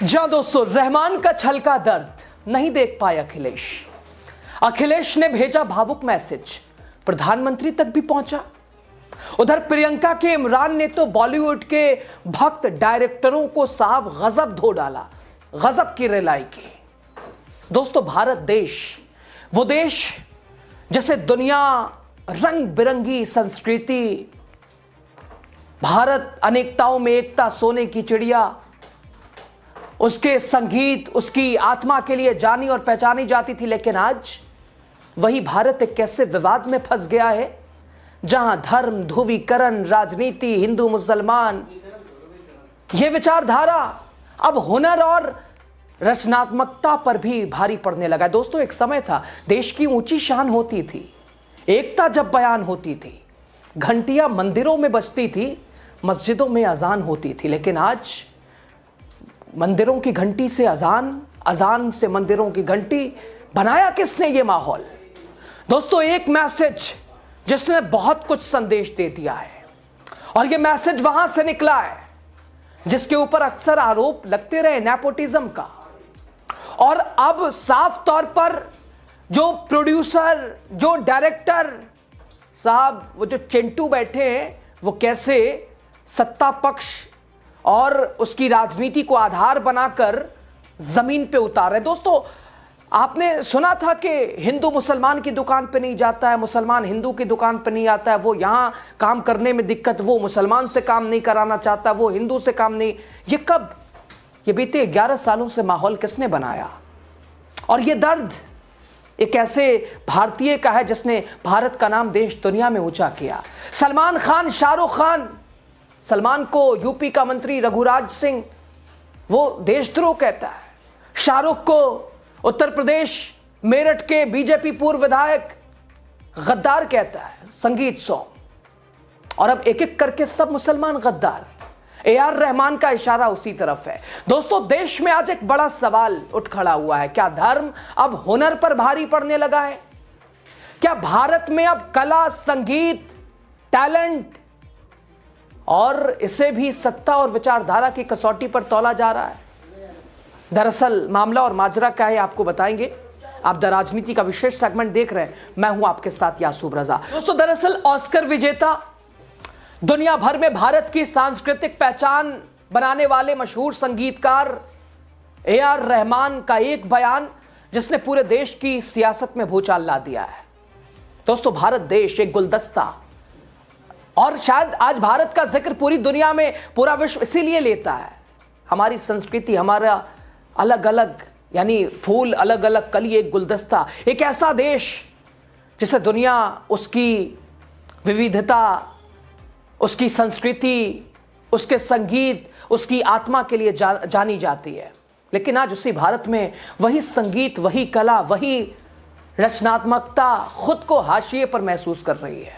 जा दोस्तों, रहमान का छलका दर्द नहीं देख पाए अखिलेश ने भेजा भावुक मैसेज, प्रधानमंत्री तक भी पहुंचा। उधर प्रियंका के इमरान ने तो बॉलीवुड के भक्त डायरेक्टरों को साहब गजब धो डाला, गजब की रिलाई की। दोस्तों, भारत देश वो देश जैसे दुनिया रंग बिरंगी संस्कृति, भारत अनेकताओं में एकता, सोने की चिड़िया, उसके संगीत उसकी आत्मा के लिए जानी और पहचानी जाती थी। लेकिन आज वही भारत एक कैसे विवाद में फंस गया है जहां धर्म, ध्रुवीकरण, राजनीति, हिंदू मुसलमान, यह विचारधारा अब हुनर और रचनात्मकता पर भी भारी पड़ने लगा है। दोस्तों, एक समय था देश की ऊंची शान होती थी, एकता जब बयान होती थी, घंटियां मंदिरों में बजती थी, मस्जिदों में अजान होती थी। लेकिन आज मंदिरों की घंटी से अजान, अजान से मंदिरों की घंटी, बनाया किसने ये माहौल? दोस्तों, एक मैसेज जिसने बहुत कुछ संदेश दे दिया है, और ये मैसेज वहां से निकला है जिसके ऊपर अक्सर आरोप लगते रहे, नेपोटिज्म का। और अब साफ तौर पर जो प्रोड्यूसर, जो डायरेक्टर साहब, वो जो चिंटू बैठे हैं, वो कैसे सत्ता पक्ष और उसकी राजनीति को आधार बनाकर जमीन पे उतार रहे। दोस्तों, आपने सुना था कि हिंदू मुसलमान की दुकान पे नहीं जाता है, मुसलमान हिंदू की दुकान पे नहीं आता है, वो यहां काम करने में दिक्कत, वो मुसलमान से काम नहीं कराना चाहता, वो हिंदू से काम नहीं। ये कब? ये बीते 11 सालों से माहौल किसने बनाया? और ये दर्द एक ऐसे भारतीय का है जिसने भारत का नाम देश दुनिया में ऊंचा किया। सलमान खान, शाहरुख खान, सलमान को यूपी का मंत्री रघुराज सिंह वो देशद्रोह कहता है, शाहरुख को उत्तर प्रदेश मेरठ के बीजेपी पूर्व विधायक गद्दार कहता है, संगीत सॉन्ग, और अब एक एक करके सब मुसलमान गद्दार। AR रहमान का इशारा उसी तरफ है। दोस्तों, देश में आज एक बड़ा सवाल उठ खड़ा हुआ है, क्या धर्म अब हुनर पर भारी पड़ने लगा है? क्या भारत में अब कला, संगीत, टैलेंट और इसे भी सत्ता और विचारधारा की कसौटी पर तौला जा रहा है? दरअसल मामला और माजरा क्या है आपको बताएंगे। आप द राजनीति का विशेष सेगमेंट देख रहे हैं, मैं हूं आपके साथ यासूब रजा। दोस्तों, दरअसल ऑस्कर विजेता, दुनिया भर में भारत की सांस्कृतिक पहचान बनाने वाले मशहूर संगीतकार AR रहमान का एक बयान जिसने पूरे देश की सियासत में भूचाल ला दिया है। दोस्तों, भारत देश एक गुलदस्ता, और शायद आज भारत का जिक्र पूरी दुनिया में पूरा विश्व इसीलिए लेता है। हमारी संस्कृति, हमारा अलग अलग यानी फूल, अलग अलग कली, एक गुलदस्ता, एक ऐसा देश जिसे दुनिया उसकी विविधता, उसकी संस्कृति, उसके संगीत, उसकी आत्मा के लिए जानी जाती है। लेकिन आज उसी भारत में वही संगीत, वही कला, वही रचनात्मकता खुद को हाशिए पर महसूस कर रही है।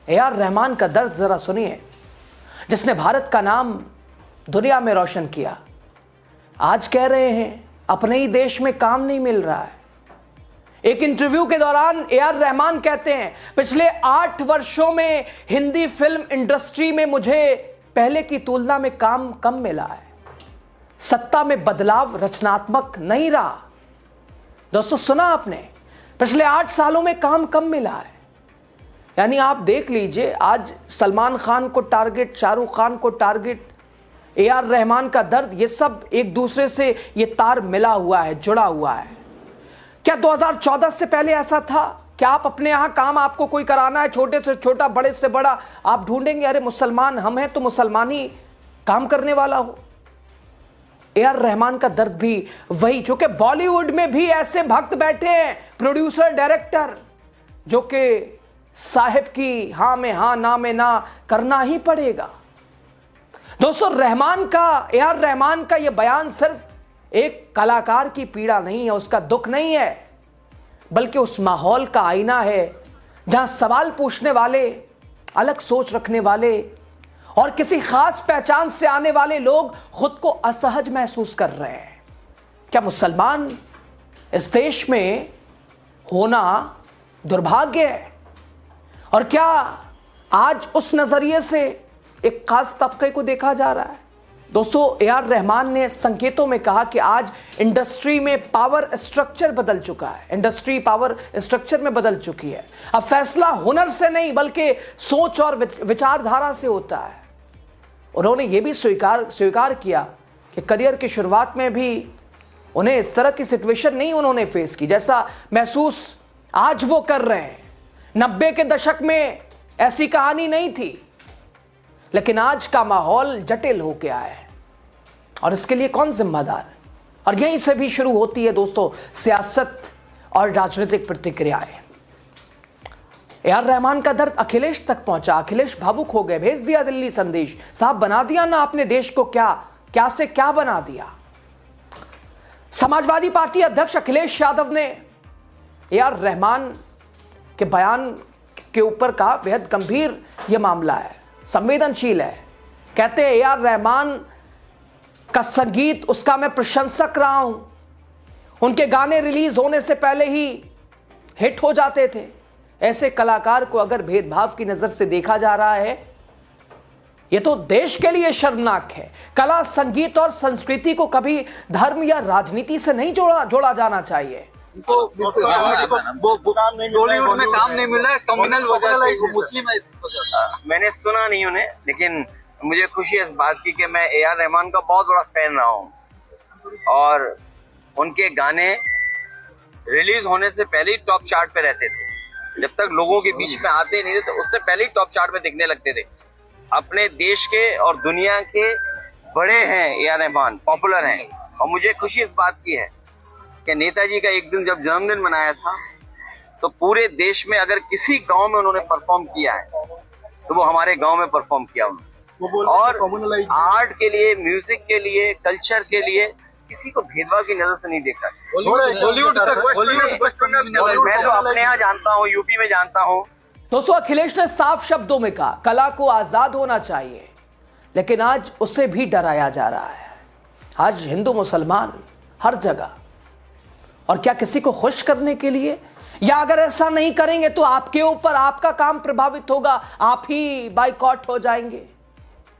AR रहमान का दर्द जरा सुनिए, जिसने भारत का नाम दुनिया में रोशन किया। आज कह रहे हैं अपने ही देश में काम नहीं मिल रहा है। एक इंटरव्यू के दौरान AR रहमान कहते हैं, पिछले 8 वर्षों में हिंदी फिल्म इंडस्ट्री में मुझे पहले की तुलना में काम कम मिला है, सत्ता में बदलाव रचनात्मक नहीं रहा। दोस्तों, सुना आपने, पिछले 8 सालों में काम कम मिला है। यानी आप देख लीजिए, आज सलमान खान को टारगेट, शाहरुख खान को टारगेट, AR रहमान का दर्द, ये सब एक दूसरे से ये तार मिला हुआ है, जुड़ा हुआ है। क्या 2014 से पहले ऐसा था? क्या आप अपने यहां काम, आपको कोई कराना है, छोटे से छोटा, बड़े से बड़ा, आप ढूंढेंगे अरे मुसलमान हम हैं तो मुसलमानी काम करने वाला हो? AR रहमान का दर्द भी वही, जो कि बॉलीवुड में भी ऐसे भक्त बैठे हैं, प्रोड्यूसर, डायरेक्टर, जो कि साहिब की हां में हां, ना में ना करना ही पड़ेगा। दोस्तों, AR रहमान का यह बयान सिर्फ एक कलाकार की पीड़ा नहीं है, उसका दुख नहीं है, बल्कि उस माहौल का आईना है जहां सवाल पूछने वाले, अलग सोच रखने वाले और किसी खास पहचान से आने वाले लोग खुद को असहज महसूस कर रहे हैं। क्या मुसलमान इस देश में होना दुर्भाग्य है? और क्या आज उस नजरिए से एक खास तबके को देखा जा रहा है? दोस्तों, ए.आर. रहमान ने संकेतों में कहा कि आज इंडस्ट्री में पावर स्ट्रक्चर बदल चुका है, इंडस्ट्री पावर स्ट्रक्चर में बदल चुकी है। अब फैसला हुनर से नहीं बल्कि सोच और विचारधारा से होता है। उन्होंने ये भी स्वीकार किया कि करियर की शुरुआत में भी उन्हें इस तरह की सिचुएशन नहीं उन्होंने फेस की जैसा महसूस आज वो कर रहे हैं। 90 के दशक में ऐसी कहानी नहीं थी, लेकिन आज का माहौल जटिल हो गया है और इसके लिए कौन जिम्मेदार? और यहीं से भी शुरू होती है दोस्तों सियासत और राजनीतिक प्रतिक्रियाएं। ए.आर. रहमान का दर्द अखिलेश तक पहुंचा। अखिलेश भावुक हो गए, भेज दिया दिल्ली संदेश, साहब बना दिया ना आपने देश को, क्या से क्या बना दिया। समाजवादी पार्टी अध्यक्ष अखिलेश यादव ने ए.आर. रहमान के बयान के ऊपर कहा बेहद गंभीर यह मामला है, संवेदनशील है। कहते हैं ए.आर. रहमान का संगीत, उसका मैं प्रशंसक रहा हूं। उनके गाने रिलीज होने से पहले ही हिट हो जाते थे। ऐसे कलाकार को अगर भेदभाव की नजर से देखा जा रहा है, यह तो देश के लिए शर्मनाक है। कला, संगीत और संस्कृति को कभी धर्म या राजनीति से नहीं जोड़ा जाना चाहिए। बॉलीवुड में काम नहीं मिल रहा है, कम्युनल वजह से मुस्लिम है। मैंने सुना नहीं उन्हें, लेकिन मुझे खुशी है इस बात की कि मैं ए.आर. रहमान का बहुत बड़ा फैन रहा हूँ और उनके गाने रिलीज होने से पहले ही टॉप चार्ट पे रहते थे। जब तक लोगों के बीच में आते नहीं थे तो उससे पहले ही टॉप चार्ट में दिखने लगते थे। अपने देश के और दुनिया के बड़े हैं ए.आर. रहमान, पॉपुलर हैं। और मुझे खुशी इस बात की है कि नेताजी का एक दिन जब जन्मदिन मनाया था तो पूरे देश में अगर किसी गांव में उन्होंने परफॉर्म किया है तो वो हमारे गांव में परफॉर्म किया उन्होंने। और आर्ट के लिए, म्यूजिक के लिए, कल्चर के लिए किसी को भेदभाव की नजर से नहीं देखा। मैं तो अपने यहाँ जानता हूँ, यूपी में जानता हूँ। दोस्तों, अखिलेश ने साफ शब्दों में कहा कला को आजाद होना चाहिए, लेकिन आज उसे भी डराया जा रहा है। आज हिंदू मुसलमान हर जगह, और क्या किसी को खुश करने के लिए? या अगर ऐसा नहीं करेंगे तो आपके ऊपर आपका काम प्रभावित होगा, आप ही बाइकॉट हो जाएंगे।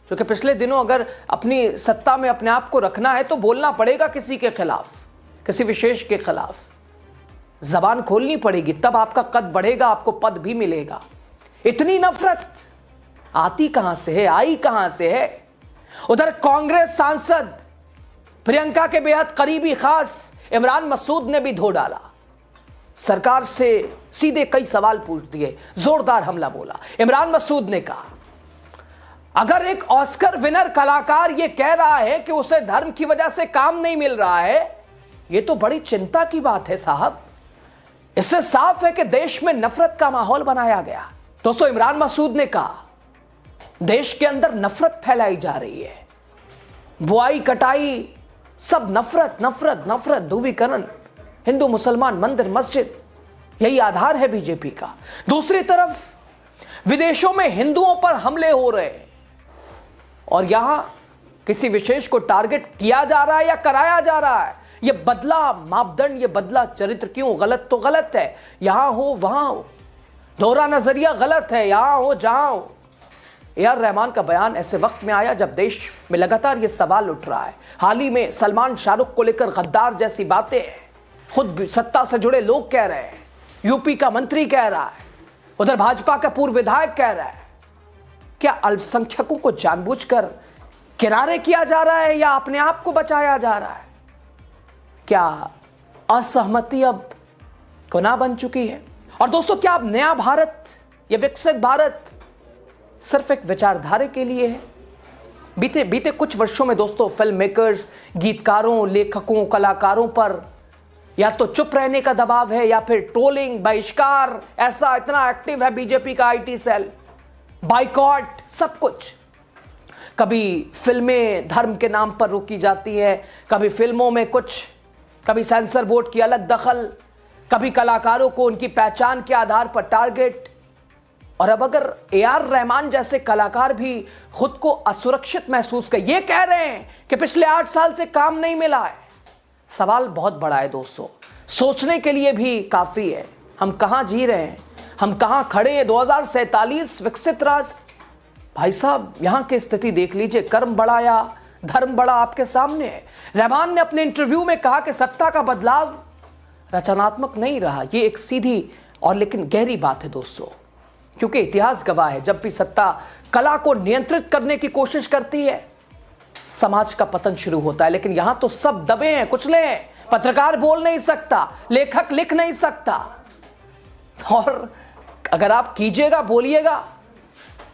क्योंकि पिछले दिनों अगर अपनी सत्ता में अपने आप को रखना है तो बोलना पड़ेगा किसी के खिलाफ, किसी विशेष के खिलाफ जबान खोलनी पड़ेगी, तब आपका कद बढ़ेगा, आपको पद भी मिलेगा। इतनी नफरत आती कहां से है, आई कहां से है? उधर कांग्रेस सांसद प्रियंका के बेहद करीबी खास इमरान मसूद ने भी धो डाला, सरकार से सीधे कई सवाल पूछ दिए, जोरदार हमला बोला। इमरान मसूद ने कहा अगर एक ऑस्कर विनर कलाकार यह कह रहा है कि उसे धर्म की वजह से काम नहीं मिल रहा है, यह तो बड़ी चिंता की बात है साहब। इससे साफ है कि देश में नफरत का माहौल बनाया गया। दोस्तों, इमरान मसूद ने कहा देश के अंदर नफरत फैलाई जा रही है, बुआई कटाई सब नफरत नफरत नफरत, ध्रुवीकरण, हिंदू मुसलमान, मंदिर मस्जिद, यही आधार है बीजेपी का। दूसरी तरफ विदेशों में हिंदुओं पर हमले हो रहे हैं और यहां किसी विशेष को टारगेट किया जा रहा है या कराया जा रहा है। यह बदला मापदंड, यह बदला चरित्र क्यों? गलत तो गलत है, यहां हो वहां हो, दोहरा नजरिया गलत है, यहां हो जहां हो। ए.आर. रहमान का बयान ऐसे वक्त में आया जब देश में लगातार यह सवाल उठ रहा है। हाल ही में सलमान शाहरुख को लेकर गद्दार जैसी बातें हैं, खुद सत्ता से जुड़े लोग कह रहे हैं, यूपी का मंत्री कह रहा है, उधर भाजपा का पूर्व विधायक कह रहा है। क्या अल्पसंख्यकों को जानबूझकर किनारे किया जा रहा है या अपने आप को बचाया जा रहा है? क्या असहमति अब गुनाह बन चुकी है? और दोस्तों, क्या अब नया भारत, यह विकसित भारत सिर्फ एक विचारधारा के लिए है? बीते कुछ वर्षों में दोस्तों फिल्म मेकर्स, गीतकारों, लेखकों, कलाकारों पर या तो चुप रहने का दबाव है या फिर ट्रोलिंग, बहिष्कार, ऐसा इतना एक्टिव है बीजेपी का आईटी सेल, बाइकॉट, सब कुछ। कभी फिल्में धर्म के नाम पर रोकी जाती है, कभी फिल्मों में कुछ, कभी सेंसर बोर्ड की अलग दखल, कभी कलाकारों को उनकी पहचान के आधार पर टारगेट। और अब अगर ए.आर. रहमान जैसे कलाकार भी खुद को असुरक्षित महसूस कर ये कह रहे हैं कि पिछले 8 साल से काम नहीं मिला है, सवाल बहुत बड़ा है दोस्तों, सोचने के लिए भी काफी है। हम कहां जी रहे हैं, हम कहां खड़े हैं? 2047 विकसित राष्ट्र, भाई साहब यहां की स्थिति देख लीजिए, कर्म बढ़ाया, धर्म बड़ा आपके सामने है। रहमान ने अपने इंटरव्यू में कहा कि सत्ता का बदलाव रचनात्मक नहीं रहा। ये एक सीधी और लेकिन गहरी बात है दोस्तों, क्योंकि इतिहास गवाह है, जब भी सत्ता कला को नियंत्रित करने की कोशिश करती है समाज का पतन शुरू होता है। लेकिन यहां तो सब दबे हैं, कुचले हैं। पत्रकार बोल नहीं सकता, लेखक लिख नहीं सकता, और अगर आप कीजिएगा, बोलिएगा,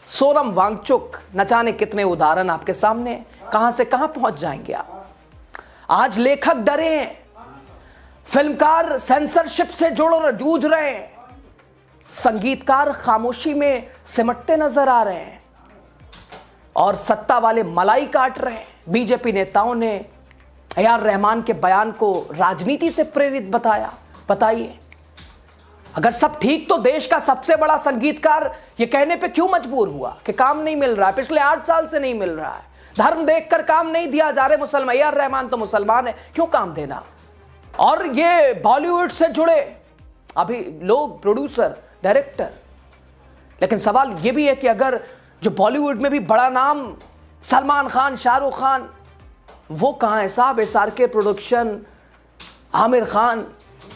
सोनम वांगचुक न जाने कितने उदाहरण आपके सामने, कहां से कहां पहुंच जाएंगे आप। आज लेखक डरे हैं, फिल्मकार सेंसरशिप से जूझ रहे हैं, संगीतकार खामोशी में सिमटते नजर आ रहे हैं, और सत्ता वाले मलाई काट रहे हैं। बीजेपी नेताओं ने ए.आर. रहमान के बयान को राजनीति से प्रेरित बताया। बताइए, अगर सब ठीक तो देश का सबसे बड़ा संगीतकार ये कहने पे क्यों मजबूर हुआ कि काम नहीं मिल रहा है, पिछले 8 साल से नहीं मिल रहा है, धर्म देखकर काम नहीं दिया जा रहे मुसलमान। ए.आर. रहमान तो मुसलमान है, क्यों काम देना। और ये बॉलीवुड से जुड़े अभी लोग, प्रोड्यूसर, डायरेक्टर, लेकिन सवाल ये भी है कि अगर जो बॉलीवुड में भी बड़ा नाम सलमान खान, शाहरुख खान, वो कहाँ है साहब। SRK प्रोडक्शन, आमिर खान,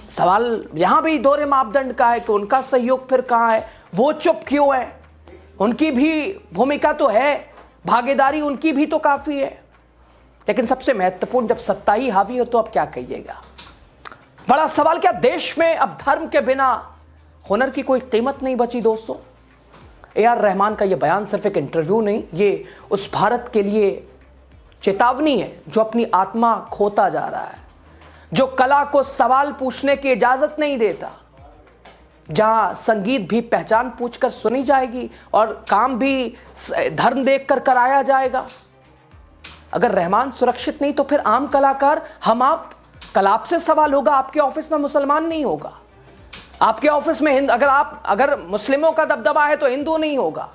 सवाल यहां भी दोहरे मापदंड का है कि उनका सहयोग फिर कहां है, वो चुप क्यों है। उनकी भी भूमिका तो है, भागीदारी उनकी भी तो काफी है, लेकिन सबसे महत्वपूर्ण जब सत्ता ही हावी हो तो अब क्या कहिएगा। बड़ा सवाल, क्या देश में अब धर्म के बिना हुनर की कोई कीमत नहीं बची दोस्तों। ए.आर. रहमान का यह बयान सिर्फ एक इंटरव्यू नहीं, ये उस भारत के लिए चेतावनी है जो अपनी आत्मा खोता जा रहा है, जो कला को सवाल पूछने की इजाजत नहीं देता, जहां संगीत भी पहचान पूछकर सुनी जाएगी और काम भी धर्म देखकर कराया जाएगा। अगर रहमान सुरक्षित नहीं तो फिर आम कलाकार, हम आप, कल आपसे सवाल होगा। आपके ऑफिस में मुसलमान नहीं होगा, आपके ऑफिस में अगर मुस्लिमों का दबदबा है तो हिंदू नहीं होगा।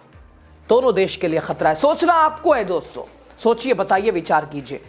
दोनों देश के लिए खतरा है। सोचना आपको है दोस्तों, सोचिए, बताइए, विचार कीजिए।